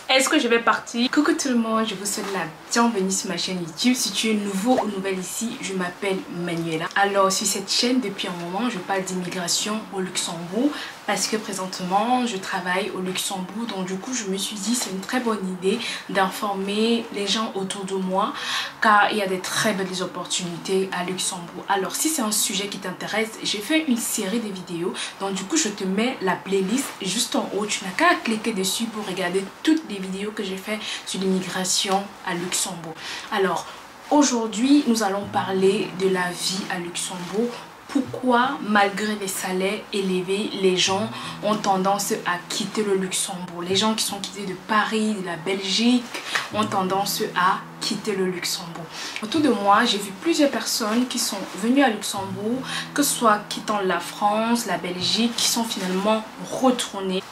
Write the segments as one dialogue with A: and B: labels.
A: Est-ce que je vais partir? Coucou tout le monde, je vous souhaite la bienvenue sur ma chaîne YouTube. Si tu es nouveau ou nouvelle ici, je m'appelle Manuela. Alors sur cette chaîne, depuis un moment, je parle d'immigration au Luxembourg parce que présentement, je travaille au Luxembourg. Donc du coup, je me suis dit c'est une très bonne idée d'informer les gens autour de moi car il y a des très belles opportunités à Luxembourg. Alors si c'est un sujet qui t'intéresse, j'ai fait une série de vidéos. Donc du coup, je te mets la playlist juste en haut. Tu n'as qu'à cliquer dessus pour regarder toutes les vidéos que j'ai fait sur l'immigration à Luxembourg. Alors aujourd'hui nous allons parler de la vie à Luxembourg. Pourquoi malgré les salaires élevés, les gens ont tendance à quitter le Luxembourg? Les gens qui sont quittés de Paris, de la Belgique ont tendance à quitter le Luxembourg. Autour de moi, j'ai vu plusieurs personnes qui sont venues à Luxembourg, que ce soit quittant la France, la Belgique, qui sont finalement retournées.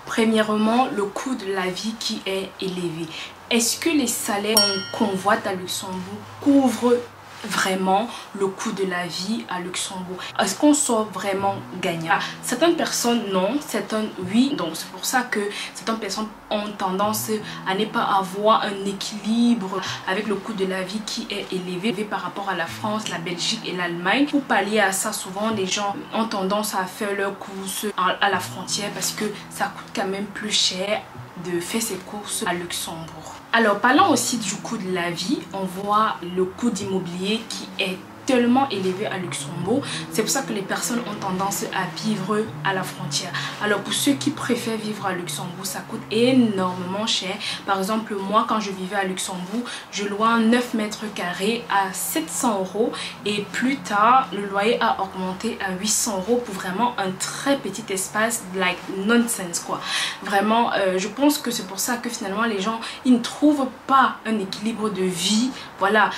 A: Premièrement, le coût de la vie qui est élevé. Est-ce que les salaires qu'on convoite à Luxembourg couvrent vraiment le coût de la vie à Luxembourg? Est-ce qu'on sort vraiment gagnant? Certaines personnes non, certaines oui. Donc c'est pour ça que certaines personnes ont tendance à ne pas avoir un équilibre avec le coût de la vie qui est élevé par rapport à la France, la Belgique et l'Allemagne. Pour pallier à ça, souvent les gens ont tendance à faire leurs courses à la frontière parce que ça coûte quand même plus cher de faire ses courses à Luxembourg. Alors parlant aussi du coût de la vie, on voit le coût d'immobilier qui est tellement élevé à Luxembourg. C'est pour ça que les personnes ont tendance à vivre à la frontière. Alors pour ceux qui préfèrent vivre à Luxembourg, ça coûte énormément cher. Par exemple, moi quand je vivais à Luxembourg, je louais un 9 mètres carrés à 700 € et plus tard, le loyer a augmenté à 800 € pour vraiment un très petit espace, like nonsense quoi. Vraiment, je pense que c'est pour ça que finalement les gens, ils ne trouvent pas un équilibre de vie. Voilà,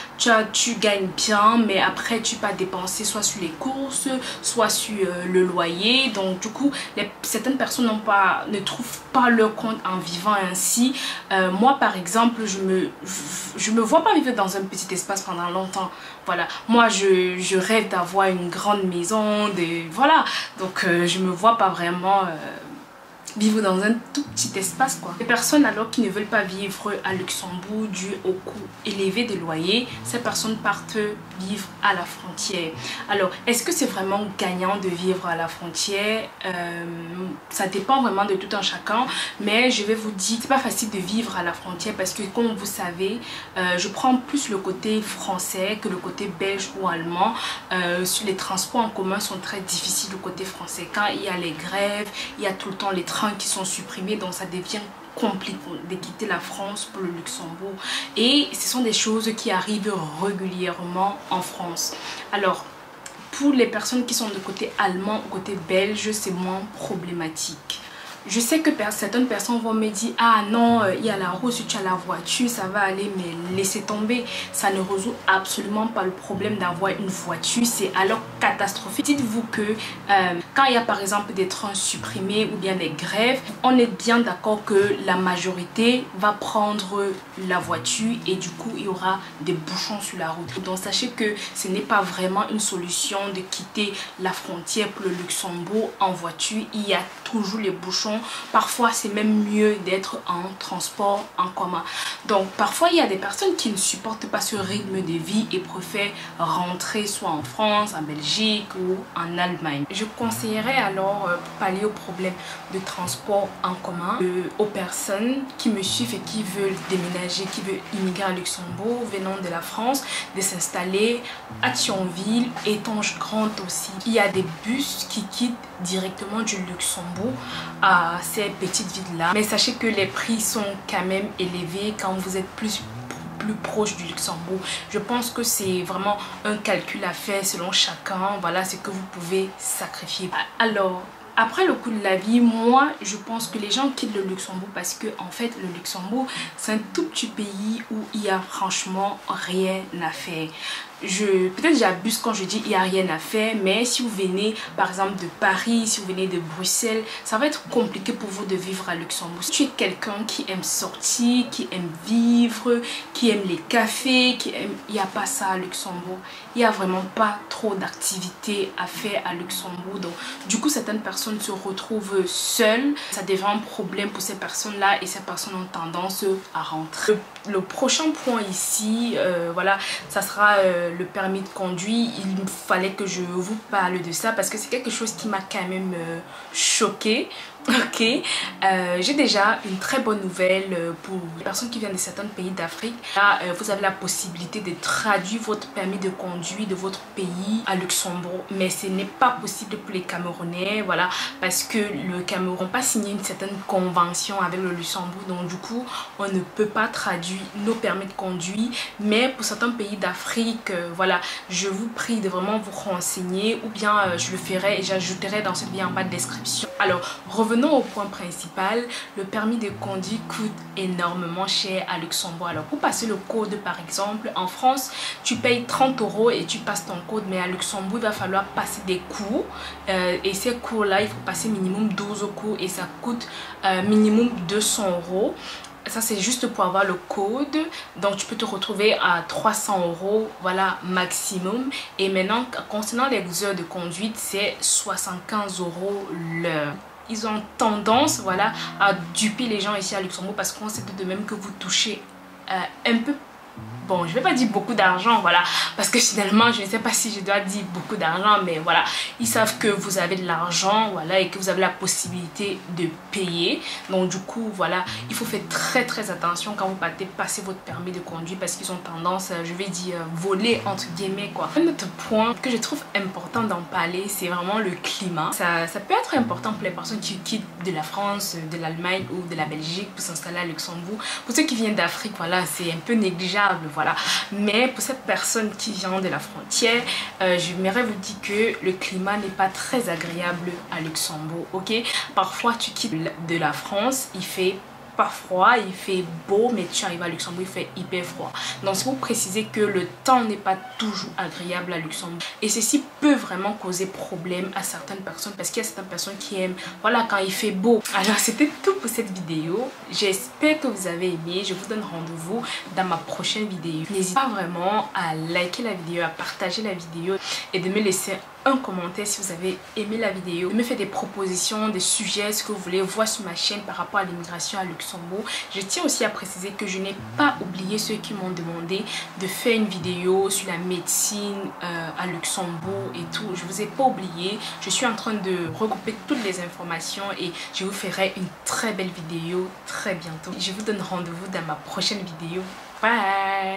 A: tu gagnes bien, mais après tu vas dépenser soit sur les courses, soit sur le loyer. Donc du coup, certaines personnes ne trouvent pas leur compte en vivant ainsi. Moi par exemple, je me vois pas vivre dans un petit espace pendant longtemps. Voilà, moi je rêve d'avoir une grande maison, voilà. Donc je me vois pas vraiment vivre dans un tout petit espace quoi. Les personnes alors qui ne veulent pas vivre à Luxembourg dû au coût élevé des loyers, ces personnes partent vivre à la frontière. Alors est-ce que c'est vraiment gagnant de vivre à la frontière? Ça dépend vraiment de tout un chacun, mais je vais vous dire c'est pas facile de vivre à la frontière parce que comme vous savez, je prends plus le côté français que le côté belge ou allemand. Sur les transports en commun sont très difficiles du côté français. Quand il y a les grèves, il y a tout le temps les trains qui sont supprimés, donc ça devient compliqué de quitter la France pour le Luxembourg et ce sont des choses qui arrivent régulièrement en France. Alors pour les personnes qui sont de côté allemand ou côté belge, c'est moins problématique. Je sais que certaines personnes vont me dire ah non, il y a la route, si tu as la voiture ça va aller, mais laissez tomber, ça ne résout absolument pas le problème d'avoir une voiture, c'est alors catastrophique. Dites-vous que quand il y a par exemple des trains supprimés ou bien des grèves, on est bien d'accord que la majorité va prendre la voiture et du coup il y aura des bouchons sur la route. Donc sachez que ce n'est pas vraiment une solution de quitter la frontière pour le Luxembourg en voiture, il y a toujours les bouchons. Parfois c'est même mieux d'être en transport en commun. Donc parfois il y a des personnes qui ne supportent pas ce rythme de vie et préfèrent rentrer soit en France, en Belgique ou en Allemagne. Je conseillerais alors pour pallier au problème de transport en commun aux personnes qui me suivent et qui veulent déménager, qui veulent immigrer à Luxembourg venant de la France, de s'installer à Thionville et Tange-Grand aussi. Il y a des bus qui quittent directement du Luxembourg à ces petites villes là, mais sachez que les prix sont quand même élevés quand vous êtes plus proche du Luxembourg. Je pense que c'est vraiment un calcul à faire selon chacun. Voilà ce que vous pouvez sacrifier. Alors après le coût de la vie, moi je pense que les gens quittent le Luxembourg parce que en fait le Luxembourg c'est un tout petit pays où il y a franchement rien à faire. peut-être j'abuse quand je dis il n'y a rien à faire, mais si vous venez par exemple de Paris, si vous venez de Bruxelles, ça va être compliqué pour vous de vivre à Luxembourg. Si tu es quelqu'un qui aime sortir, qui aime vivre, qui aime les cafés, il n'y a pas ça à Luxembourg. Il n'y a vraiment pas trop d'activités à faire à Luxembourg. Donc du coup certaines personnes se retrouvent seules. Ça devient un problème pour ces personnes-là et ces personnes ont tendance à rentrer. Le prochain point ici, voilà, ça sera le permis de conduire. Il me fallait que je vous parle de ça parce que c'est quelque chose qui m'a quand même choquée. Ok, j'ai déjà une très bonne nouvelle pour les personnes qui viennent de certains pays d'Afrique. Là, vous avez la possibilité de traduire votre permis de conduire de votre pays à Luxembourg. Mais ce n'est pas possible pour les Camerounais, voilà, parce que le Cameroun n'a pas signé une certaine convention avec le Luxembourg. Donc du coup, on ne peut pas traduire nos permis de conduire. Mais pour certains pays d'Afrique, voilà, je vous prie de vraiment vous renseigner ou bien je le ferai et j'ajouterai dans cette vidéo en bas de description. Alors, revenons au point principal, le permis de conduire coûte énormément cher à Luxembourg. Alors pour passer le code par exemple, en France tu payes 30 € et tu passes ton code, mais à Luxembourg il va falloir passer des cours et ces cours là il faut passer minimum 12 cours et ça coûte minimum 200 €. Ça c'est juste pour avoir le code, donc tu peux te retrouver à 300 €, voilà, maximum. Et maintenant concernant les heures de conduite, c'est 75 € l'heure. Ils ont tendance, voilà, à duper les gens ici à Luxembourg parce qu'on sait tout de même que vous touchez un peu, bon, je vais pas dire beaucoup d'argent, voilà, parce que finalement je ne sais pas si je dois dire beaucoup d'argent, mais voilà, ils savent que vous avez de l'argent, voilà, et que vous avez la possibilité de payer. Donc du coup, voilà, il faut faire très attention quand vous passez votre permis de conduire parce qu'ils ont tendance, je vais dire, voler entre guillemets quoi. Un autre point que je trouve important d'en parler, c'est vraiment le climat. Ça peut être important pour les personnes qui quittent de la France, de l'Allemagne ou de la Belgique pour s'installer à Luxembourg. Pour ceux qui viennent d'Afrique, voilà, c'est un peu négligeable, voilà. Mais pour cette personne qui vient de la frontière, j'aimerais vous dire que le climat n'est pas très agréable à Luxembourg, ok? Parfois tu quittes de la France, il fait pas froid, il fait beau, mais tu arrives à Luxembourg, il fait hyper froid. Donc c'est pour préciser que le temps n'est pas toujours agréable à Luxembourg. Et ceci peut vraiment causer problème à certaines personnes parce qu'il y a certaines personnes qui aiment, voilà, quand il fait beau. Alors c'était tout pour cette vidéo. J'espère que vous avez aimé. Je vous donne rendez-vous dans ma prochaine vidéo. N'hésitez pas vraiment à liker la vidéo, à partager la vidéo et de me laisser un commentaire si vous avez aimé la vidéo. Me faire des propositions, des sujets, ce que vous voulez voir sur ma chaîne par rapport à l'immigration à Luxembourg. Je tiens aussi à préciser que je n'ai pas oublié ceux qui m'ont demandé de faire une vidéo sur la médecine à Luxembourg et tout. Je vous ai pas oublié. Je suis en train de regrouper toutes les informations et je vous ferai une très belle vidéo très bientôt. Je vous donne rendez-vous dans ma prochaine vidéo. Bye!